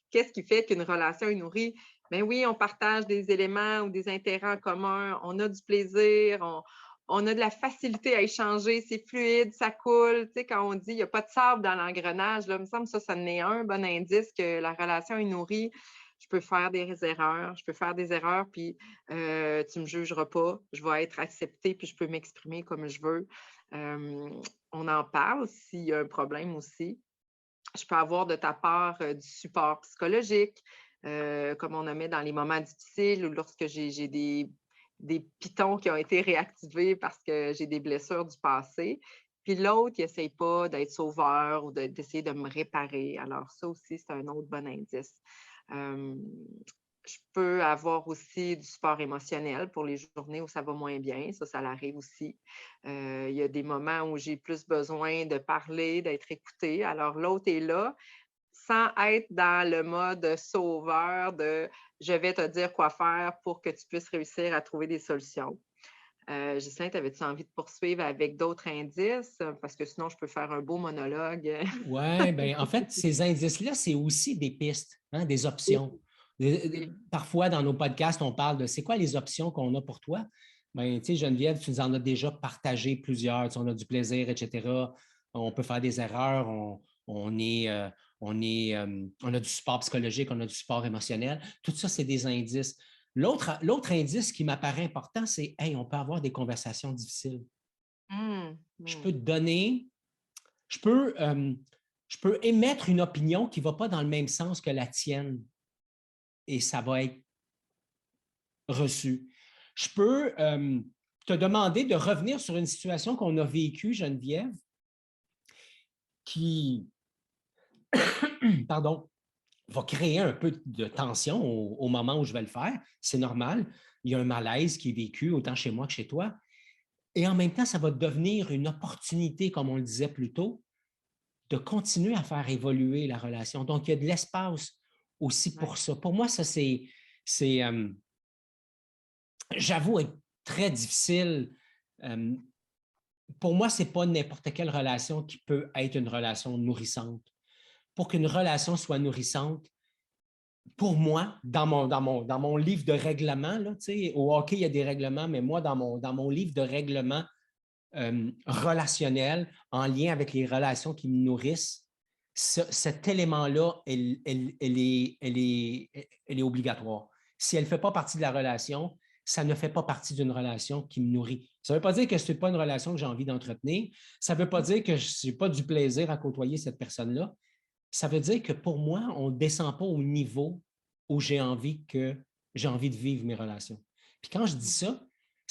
qu'est-ce qui fait qu'une relation est nourrie. Bien oui, on partage des éléments ou des intérêts en commun, on a du plaisir, on a de la facilité à échanger, c'est fluide, ça coule. Tu sais, quand on dit qu'il n'y a pas de sable dans l'engrenage, là, il me semble que ça en est un bon indice que la relation est nourrie. Je peux faire des erreurs, puis tu ne me jugeras pas, je vais être acceptée, puis je peux m'exprimer comme je veux. On en parle s'il y a un problème aussi. Je peux avoir de ta part du support psychologique, comme on en met dans les moments difficiles ou lorsque j'ai des pitons qui ont été réactivés parce que j'ai des blessures du passé. Puis l'autre, il n'essaye pas d'être sauveur ou d'essayer de me réparer. Alors ça aussi, c'est un autre bon indice. Je peux avoir aussi du support émotionnel pour les journées où ça va moins bien. Ça l'arrive aussi. Il y a des moments où j'ai plus besoin de parler, d'être écoutée. Alors, l'autre est là sans être dans le mode sauveur de « je vais te dire quoi faire pour que tu puisses réussir à trouver des solutions ». Ghislain, avais-tu envie de poursuivre avec d'autres indices? Parce que sinon, je peux faire un beau monologue. Oui, bien, en fait, ces indices-là, c'est aussi des pistes, hein, des options. Parfois, dans nos podcasts, on parle de c'est quoi les options qu'on a pour toi? Bien, tu sais, Geneviève, tu nous en as déjà partagé plusieurs. Tu sais, on a du plaisir, etc. On peut faire des erreurs. On a du support psychologique, on a du support émotionnel. Tout ça, c'est des indices. L'autre indice qui m'apparaît important, c'est hey, on peut avoir des conversations difficiles. Je peux te donner, je peux émettre une opinion qui ne va pas dans le même sens que la tienne et ça va être reçu. Je peux te demander de revenir sur une situation qu'on a vécue, Geneviève, qui, pardon, va créer un peu de tension au moment où je vais le faire. C'est normal. Il y a un malaise qui est vécu autant chez moi que chez toi. Et en même temps, ça va devenir une opportunité, comme on le disait plus tôt, de continuer à faire évoluer la relation. Donc, il y a de l'espace aussi pour ça. Pour moi, ça, c'est j'avoue, être très difficile. Pour moi, ce n'est pas n'importe quelle relation qui peut être une relation nourrissante. Pour qu'une relation soit nourrissante, pour moi, dans mon livre de règlement, là, au hockey, il y a des règlements, mais moi, dans mon livre de règlement relationnel, en lien avec les relations qui me nourrissent, cet élément-là, elle est obligatoire. Si elle ne fait pas partie de la relation, ça ne fait pas partie d'une relation qui me nourrit. Ça ne veut pas dire que ce n'est pas une relation que j'ai envie d'entretenir. Ça ne veut pas dire que je n'ai pas du plaisir à côtoyer cette personne-là. Ça veut dire que pour moi, on ne descend pas au niveau où j'ai envie de vivre mes relations. Puis quand je dis ça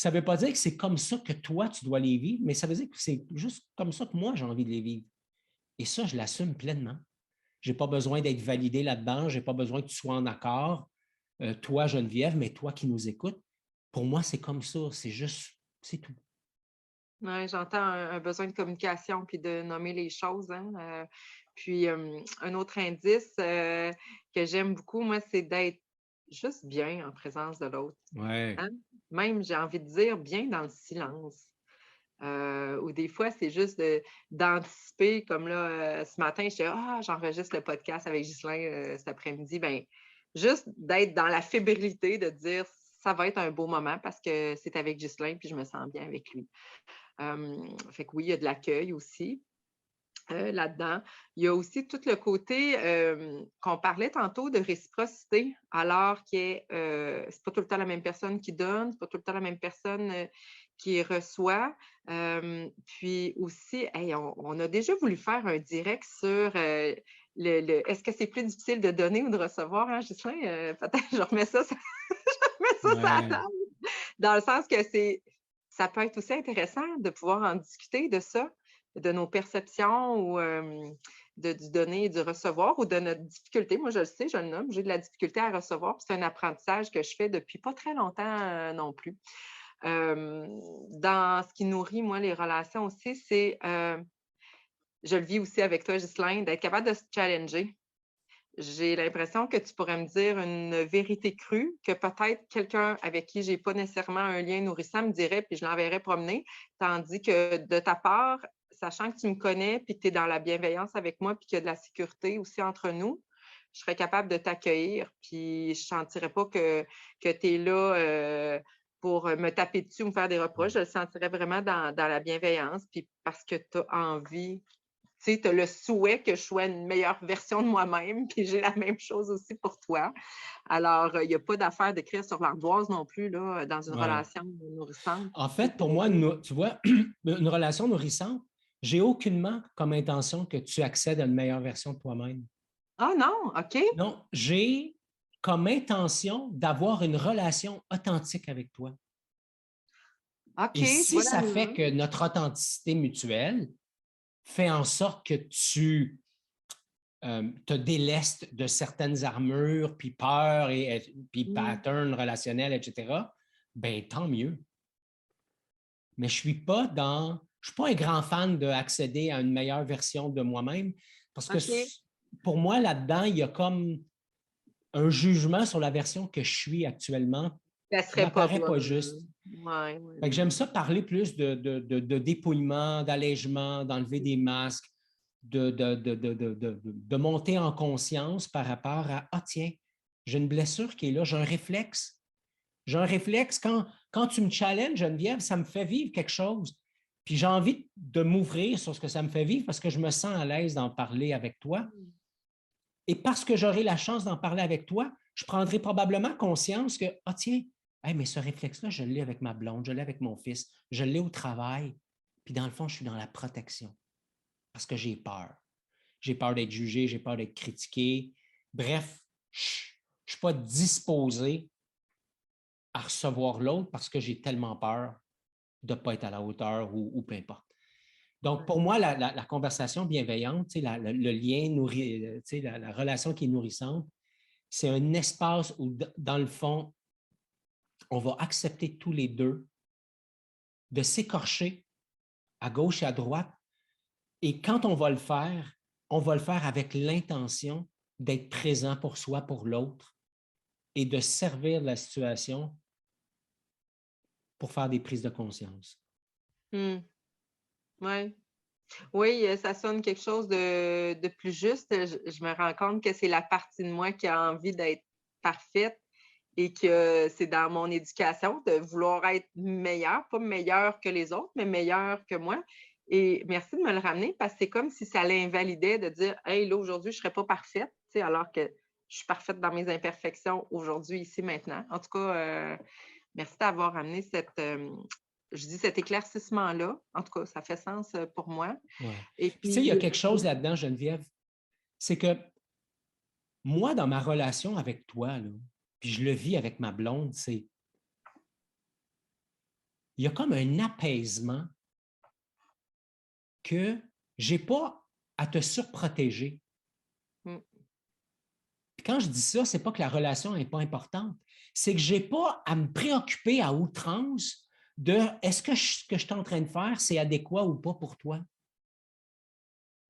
ne veut pas dire que c'est comme ça que toi, tu dois les vivre, mais ça veut dire que c'est juste comme ça que moi, j'ai envie de les vivre. Et ça, je l'assume pleinement. Je n'ai pas besoin d'être validé là-dedans. Je n'ai pas besoin que tu sois en accord, toi, Geneviève, mais toi qui nous écoutes. Pour moi, c'est comme ça. C'est juste, c'est tout. Oui, j'entends un besoin de communication puis de nommer les choses. Hein. Puis, un autre indice que j'aime beaucoup, moi, c'est d'être juste bien en présence de l'autre. Ouais. Hein? Même, j'ai envie de dire, bien dans le silence. Ou des fois, c'est juste d'anticiper, comme là, ce matin, j'enregistre le podcast avec Ghislain cet après-midi. Ben, juste d'être dans la fébrilité de dire, ça va être un beau moment parce que c'est avec Ghislain puis je me sens bien avec lui. Fait que oui, il y a de l'accueil aussi là-dedans. Il y a aussi tout le côté qu'on parlait tantôt de réciprocité, alors que c'est pas tout le temps la même personne qui donne, c'est pas tout le temps la même personne qui reçoit. Puis aussi, hey, on a déjà voulu faire un direct sur est-ce que c'est plus difficile de donner ou de recevoir, hein, Ghislain? Peut-être je remets ça, je remets ça sur la table. Dans le sens que ça peut être aussi intéressant de pouvoir en discuter de ça, de nos perceptions ou du donner et du recevoir ou de notre difficulté. Moi, je le sais, je le nomme, j'ai de la difficulté à recevoir. C'est un apprentissage que je fais depuis pas très longtemps non plus. Dans ce qui nourrit, moi, les relations aussi, c'est, je le vis aussi avec toi, Ghislain, d'être capable de se challenger. J'ai l'impression que tu pourrais me dire une vérité crue que peut-être quelqu'un avec qui je n'ai pas nécessairement un lien nourrissant me dirait, puis je l'enverrais promener, tandis que de ta part, sachant que tu me connais, puis que tu es dans la bienveillance avec moi, puis qu'il y a de la sécurité aussi entre nous, je serais capable de t'accueillir, puis je ne sentirais pas que tu es là pour me taper dessus ou me faire des reproches. Je le sentirais vraiment dans la bienveillance, puis parce que tu as envie, tu sais, tu as le souhait que je sois une meilleure version de moi-même, puis j'ai la même chose aussi pour toi. Alors, il n'y a pas d'affaire d'écrire sur l'ardoise non plus, là, dans une Ouais. relation nourrissante. En fait, pour moi, tu vois, une relation nourrissante, j'ai aucunement comme intention que tu accèdes à une meilleure version de toi-même. Ah non, OK. Non, j'ai comme intention d'avoir une relation authentique avec toi. OK, Et je si vois la ça fait nuance. que notre authenticité mutuelle fait en sorte que tu te délestes de certaines armures, puis peurs, puis patterns relationnels, etc., ben tant mieux. Mais je ne suis pas un grand fan d'accéder à une meilleure version de moi-même parce que OK. pour moi, là-dedans, il y a comme un jugement sur la version que je suis actuellement Ça qui serait ne pas m'apparaît pas bonne. juste. Ouais, ouais, Fait que ouais. j'aime ça parler plus de dépouillement, d'allègement, d'enlever des masques, de monter en conscience par rapport à ah tiens, j'ai une blessure qui est là, j'ai un réflexe. J'ai un réflexe. Quand tu me challenges, Geneviève, ça me fait vivre quelque chose. Puis j'ai envie de m'ouvrir sur ce que ça me fait vivre parce que je me sens à l'aise d'en parler avec toi. Et parce que j'aurai la chance d'en parler avec toi, je prendrai probablement conscience que, ah tiens, hey, mais ce réflexe-là, je l'ai avec ma blonde, je l'ai avec mon fils, je l'ai au travail. Puis dans le fond, je suis dans la protection parce que j'ai peur. J'ai peur d'être jugé, j'ai peur d'être critiqué. Bref, je ne suis pas disposé à recevoir l'autre parce que j'ai tellement peur de ne pas être à la hauteur ou peu importe. Donc, pour moi, la conversation bienveillante, le lien nourri, la relation qui est nourrissante, c'est un espace où, dans le fond, on va accepter tous les deux de s'écorcher à gauche et à droite. Et quand on va le faire avec l'intention d'être présent pour soi, pour l'autre, et de servir de la situation pour faire des prises de conscience. Ouais. Oui, ça sonne quelque chose de plus juste. Je me rends compte que c'est la partie de moi qui a envie d'être parfaite et que c'est dans mon éducation de vouloir être meilleure, pas meilleure que les autres, mais meilleure que moi. Et merci de me le ramener parce que c'est comme si ça l'invalidait de dire: «Hey, là, aujourd'hui, je ne serais pas parfaite», tu sais, alors que je suis parfaite dans mes imperfections aujourd'hui, ici, maintenant. En tout cas, merci d'avoir amené je dis cet éclaircissement-là. En tout cas, ça fait sens pour moi. Ouais. Et Puis, tu sais, il y a puis, quelque chose là-dedans, Geneviève, c'est que moi, dans ma relation avec toi, là, puis je le vis avec ma blonde, c'est il y a comme un apaisement que je n'ai pas à te surprotéger. mm, Puis quand je dis ça, ce n'est pas que la relation n'est pas importante, c'est que je n'ai pas à me préoccuper à outrance de est-ce que ce que je suis en train de faire, c'est adéquat ou pas pour toi.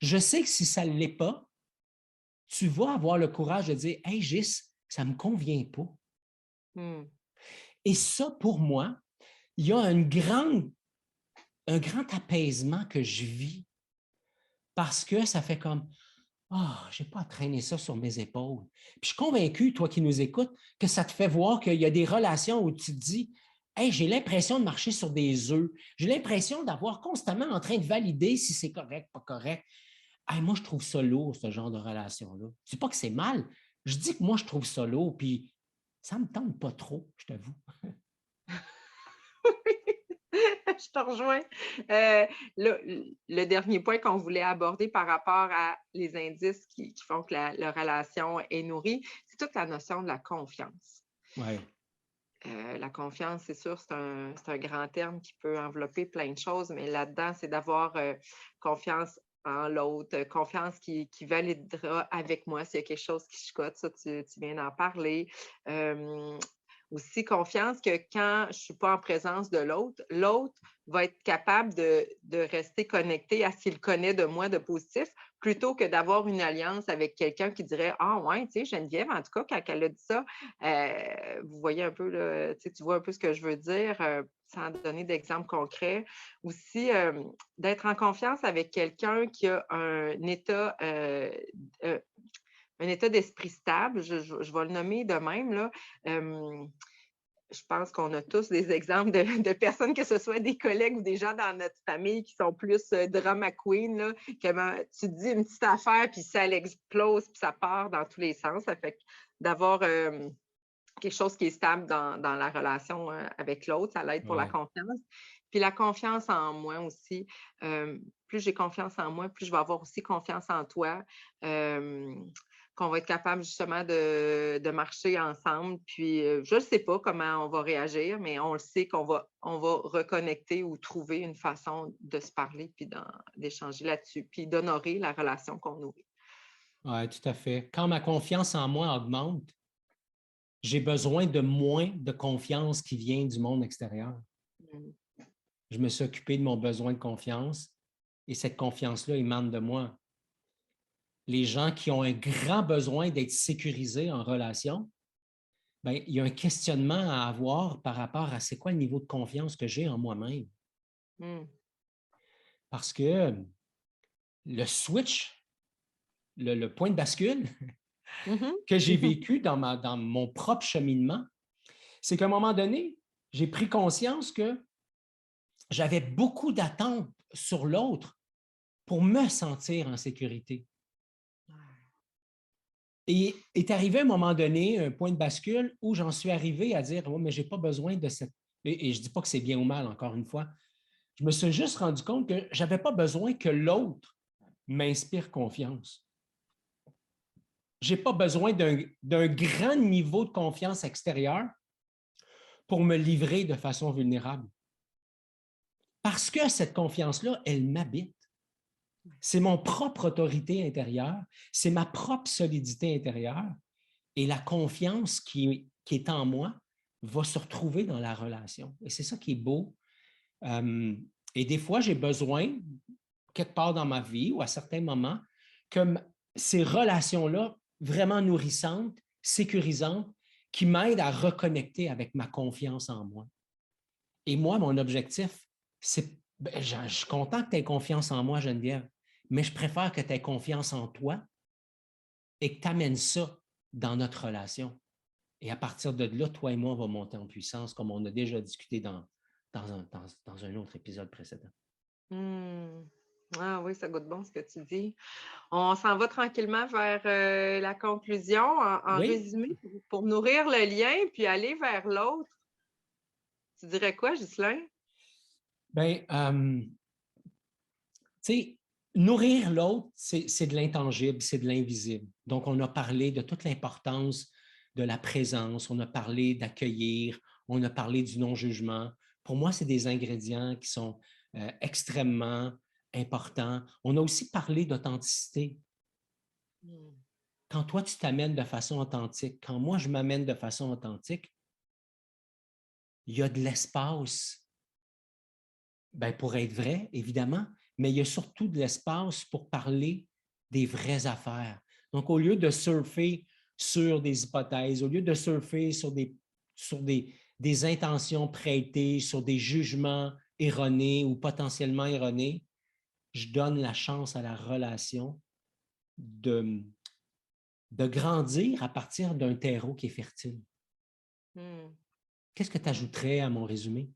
Je sais que si ça ne l'est pas, tu vas avoir le courage de dire hey Gis, ça ne me convient pas. mm, Et ça, pour moi, il y a un grand apaisement que je vis parce que ça fait comme je n'ai pas à traîner ça sur mes épaules. Puis je suis convaincu, toi qui nous écoutes, que ça te fait voir qu'il y a des relations où tu te dis hey, j'ai l'impression de marcher sur des œufs. J'ai l'impression d'avoir constamment en train de valider si c'est correct, pas correct. Hey, moi, je trouve ça lourd, ce genre de relation-là. Je ne dis pas que c'est mal. Je dis que moi, je trouve ça lourd, puis ça ne me tente pas trop, je t'avoue. je te rejoins. Le dernier point qu'on voulait aborder par rapport à les indices qui font que la relation est nourrie, c'est toute la notion de la confiance. Ouais. La confiance, c'est sûr, c'est un grand terme qui peut envelopper plein de choses, mais là-dedans, c'est d'avoir confiance en l'autre, confiance qui validera avec moi s'il y a quelque chose qui chicote, ça, tu viens d'en parler. Aussi confiance que quand je ne suis pas en présence de l'autre, l'autre va être capable de rester connecté à ce qu'il connaît de moi de positif, plutôt que d'avoir une alliance avec quelqu'un qui dirait ah ouais, tu sais, Geneviève, en tout cas, quand elle a dit ça, vous voyez un peu, là, tu vois un peu ce que je veux dire, sans donner d'exemple concret. Aussi, d'être en confiance avec quelqu'un qui a euh, un état d'esprit stable, je vais le nommer de même, là. Je pense qu'on a tous des exemples de personnes, que ce soit des collègues ou des gens dans notre famille qui sont plus drama queen, là, que tu dis une petite affaire, puis ça l'explose, puis ça part dans tous les sens. Ça fait que d'avoir quelque chose qui est stable dans la relation avec l'autre, ça l'aide pour la Ouais. confiance. Puis la confiance en moi aussi. Plus j'ai confiance en moi, plus je vais avoir aussi confiance en toi. Qu'on va être capable justement de marcher ensemble. Puis je ne sais pas comment on va réagir, mais on le sait on va reconnecter ou trouver une façon de se parler puis d'échanger là-dessus, puis d'honorer la relation qu'on nourrit. Oui, tout à fait. Quand ma confiance en moi augmente, j'ai besoin de moins de confiance qui vient du monde extérieur. Mm. Je me suis occupé de mon besoin de confiance et cette confiance-là émane de moi. Les gens qui ont un grand besoin d'être sécurisés en relation, bien, il y a un questionnement à avoir par rapport à c'est quoi le niveau de confiance que j'ai en moi-même. Mm. Parce que le switch, le point de bascule Mhm. que j'ai vécu dans mon propre cheminement, c'est qu'à un moment donné, j'ai pris conscience que j'avais beaucoup d'attentes sur l'autre pour me sentir en sécurité. Et est arrivé un moment donné, un point de bascule où j'en suis arrivé à dire oh, mais je n'ai pas besoin de cette. Et je ne dis pas que c'est bien ou mal, encore une fois. Je me suis juste rendu compte que je n'avais pas besoin que l'autre m'inspire confiance. Je n'ai pas besoin d'un grand niveau de confiance extérieure pour me livrer de façon vulnérable. Parce que cette confiance-là, elle m'habite. C'est mon propre autorité intérieure, c'est ma propre solidité intérieure et la confiance qui est en moi va se retrouver dans la relation. Et c'est ça qui est beau. Et des fois, j'ai besoin, quelque part dans ma vie ou à certains moments, que ces relations-là, vraiment nourrissantes, sécurisantes, qui m'aident à reconnecter avec ma confiance en moi. Et moi, mon objectif, c'est, je suis content que tu aies confiance en moi, Geneviève, mais je préfère que tu aies confiance en toi et que tu amènes ça dans notre relation. Et à partir de là, toi et moi, on va monter en puissance, comme on a déjà discuté dans un autre épisode précédent. Ah oui, ça goûte bon ce que tu dis. On s'en va tranquillement vers la conclusion. En Oui, résumé, pour nourrir le lien puis aller vers l'autre, tu dirais quoi, Ghislain? bien, tu sais, nourrir l'autre, c'est de l'intangible, c'est de l'invisible. Donc, on a parlé de toute l'importance de la présence, on a parlé d'accueillir, on a parlé du non-jugement. Pour moi, c'est des ingrédients qui sont extrêmement importants. On a aussi parlé d'authenticité. Quand toi, tu t'amènes de façon authentique, quand moi, je m'amène de façon authentique, il y a de l'espace pour être vrai, évidemment, mais il y a surtout de l'espace pour parler des vraies affaires. Donc, au lieu de surfer sur des hypothèses, au lieu de surfer sur des intentions prêtées, sur des jugements erronés ou potentiellement erronés, je donne la chance à la relation de grandir à partir d'un terreau qui est fertile. Qu'est-ce que tu ajouterais à mon résumé?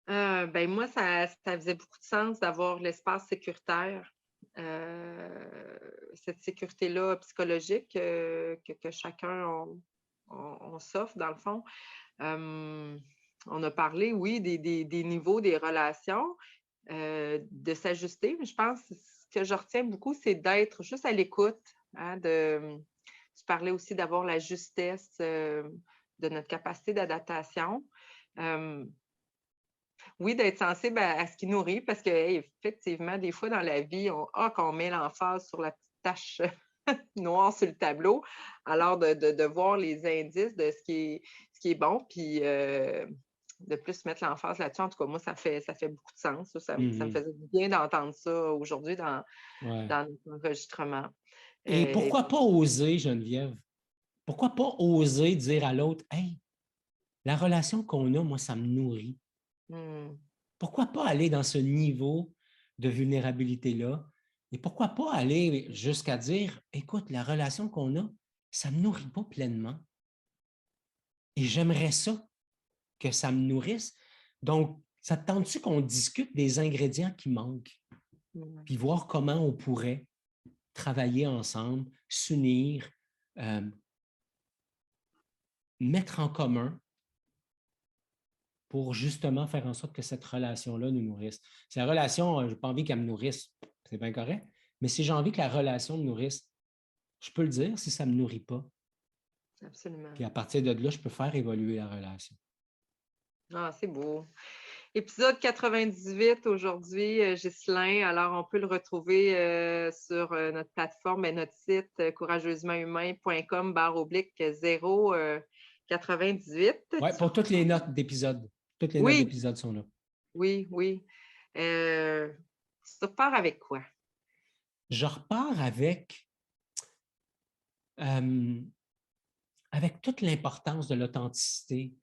Moi, ça faisait beaucoup de sens d'avoir l'espace sécuritaire, cette sécurité-là psychologique que chacun on s'offre, dans le fond. On a parlé, oui, des niveaux des relations, de s'ajuster, mais je pense que ce que je retiens beaucoup, c'est d'être juste à l'écoute. Hein, tu parlais aussi d'avoir la justesse de notre capacité d'adaptation. Oui, d'être sensible à ce qui nourrit, parce que effectivement, des fois dans la vie, qu'on met l'emphase sur la petite tache noire sur le tableau, alors de voir les indices de ce qui est bon, puis de plus mettre l'emphase là-dessus. En tout cas, moi, ça fait beaucoup de sens. Ça me faisait du bien d'entendre ça aujourd'hui dans notre enregistrement. Et pourquoi pas oser, Geneviève? Pourquoi pas oser dire à l'autre, « Hey, la relation qu'on a, moi, ça me nourrit. » Pourquoi pas aller dans ce niveau de vulnérabilité-là? Et pourquoi pas aller jusqu'à dire, « Écoute, la relation qu'on a, ça ne me nourrit pas pleinement. Et j'aimerais ça, que ça me nourrisse. Donc, ça te tente-tu qu'on discute des ingrédients qui manquent? Puis voir comment on pourrait travailler ensemble, s'unir, mettre en commun pour justement faire en sorte que cette relation-là nous nourrisse. Si la relation, je n'ai pas envie qu'elle me nourrisse, c'est bien correct, mais si j'ai envie que la relation me nourrisse, je peux le dire si ça ne me nourrit pas. Absolument. Puis à partir de là, je peux faire évoluer la relation. Ah, c'est beau. Épisode 98 aujourd'hui, Ghislain. Alors, on peut le retrouver sur notre plateforme et notre site courageusement-humain.com/098. Oui, pour toutes les notes d'épisode. Toutes les notes d'épisode sont là. Oui, oui. Tu repars avec quoi? Je repars avec toute l'importance de l'authenticité.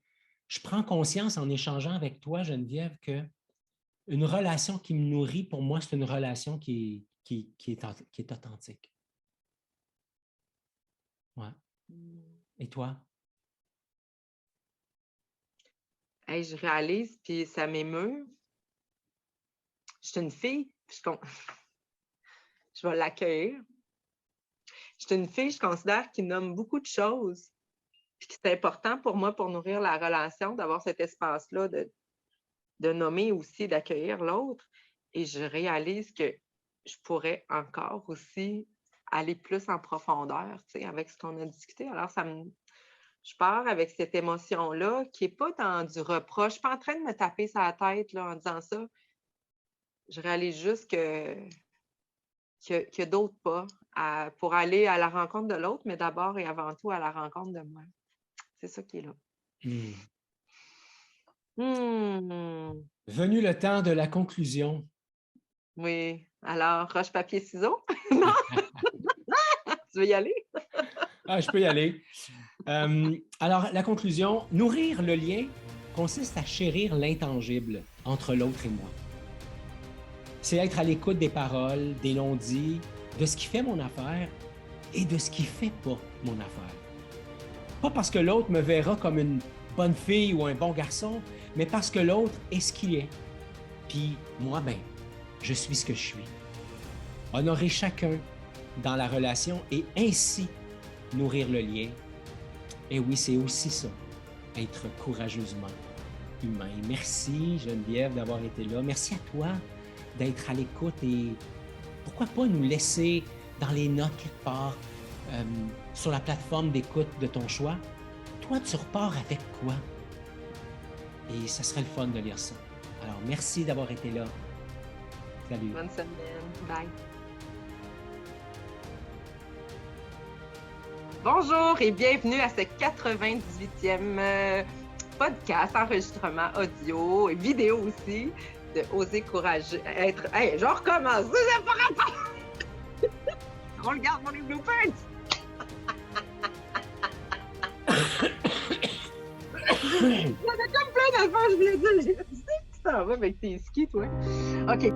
Je prends conscience en échangeant avec toi, Geneviève, qu'une relation qui me nourrit, pour moi, c'est une relation qui est authentique. Ouais. Et toi? Hey, je réalise, puis ça m'émeut. Je suis une fille, je vais l'accueillir. Je suis une fille, je considère, qui nomme beaucoup de choses. Puis c'est important pour moi, pour nourrir la relation, d'avoir cet espace-là de nommer aussi, d'accueillir l'autre. Et je réalise que je pourrais encore aussi aller plus en profondeur, tu sais, avec ce qu'on a discuté. Alors, je pars avec cette émotion-là qui n'est pas dans du reproche. Je ne suis pas en train de me taper sur la tête là, en disant ça. Je réalise juste qu'il y a d'autres pas pour aller à la rencontre de l'autre, mais d'abord et avant tout à la rencontre de moi. C'est ça qui est là. Venu le temps de la conclusion. Oui. Alors, roche, papier, ciseaux? Non? Tu veux y aller? Je peux y aller. Alors, la conclusion, nourrir le lien consiste à chérir l'intangible entre l'autre et moi. C'est être à l'écoute des paroles, des non-dits, de ce qui fait mon affaire et de ce qui ne fait pas mon affaire. Pas parce que l'autre me verra comme une bonne fille ou un bon garçon, mais parce que l'autre est ce qu'il est. Puis moi, ben, je suis ce que je suis. Honorer chacun dans la relation et ainsi nourrir le lien. Et oui, c'est aussi ça, être courageusement humain. Merci Geneviève d'avoir été là. Merci à toi d'être à l'écoute et pourquoi pas nous laisser dans les notes quelque part sur la plateforme d'écoute de ton choix. Toi, tu repars avec quoi? Et ça serait le fun de lire ça. Alors, merci d'avoir été là. Salut. Bonne semaine. Bye. Bonjour et bienvenue à ce 98e podcast, enregistrement audio et vidéo aussi de Oser courageux être. Hey, je recommence, c'est pas rapport! On regarde pour les bloopers! Il y en a comme plein d'affaires, je voulais dire. Tu sais que tu t'en vas avec tes skis, toi. OK.